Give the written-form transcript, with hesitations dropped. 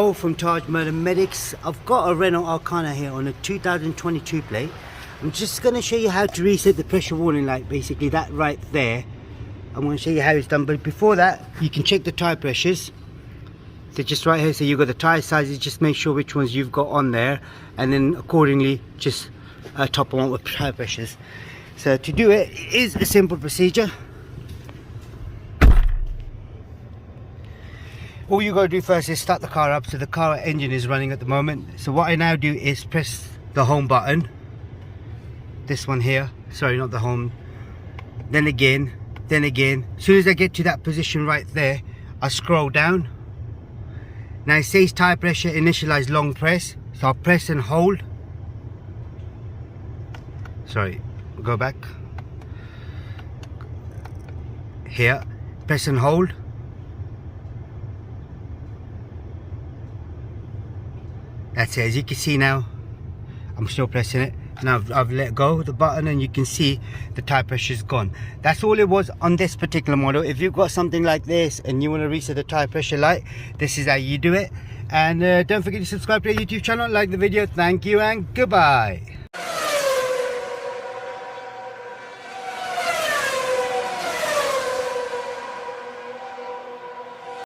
Mo from Tajmotormedics. I've got a Renault Arkana here on a 2022 plate. I'm just going to show you how to reset the pressure warning light, basically that right there. I'm going to show you how it's done, but before that you can check the tyre pressures. They're just right here, so you've got the tyre sizes, just make sure which ones you've got on there, and then accordingly just top them up with tyre pressures. So to do it, it is a simple procedure. All you got to do first is start the car up. So the car engine is running at the moment. So what I now do is press the home button, this one here, sorry, not the home, then again. As soon as I get to that position right there, I scroll down. Now it says tyre pressure initialize long press, so I'll press and hold. Sorry, go back here, press and hold. That's it. As you can see now, I'm still pressing it. Now I've let go of the button and you can see the tyre pressure is gone. That's all it was on this particular model. If you've got something like this and you want to reset the tyre pressure light, this is how you do it. And don't forget to subscribe to our YouTube channel, like the video. Thank you and goodbye.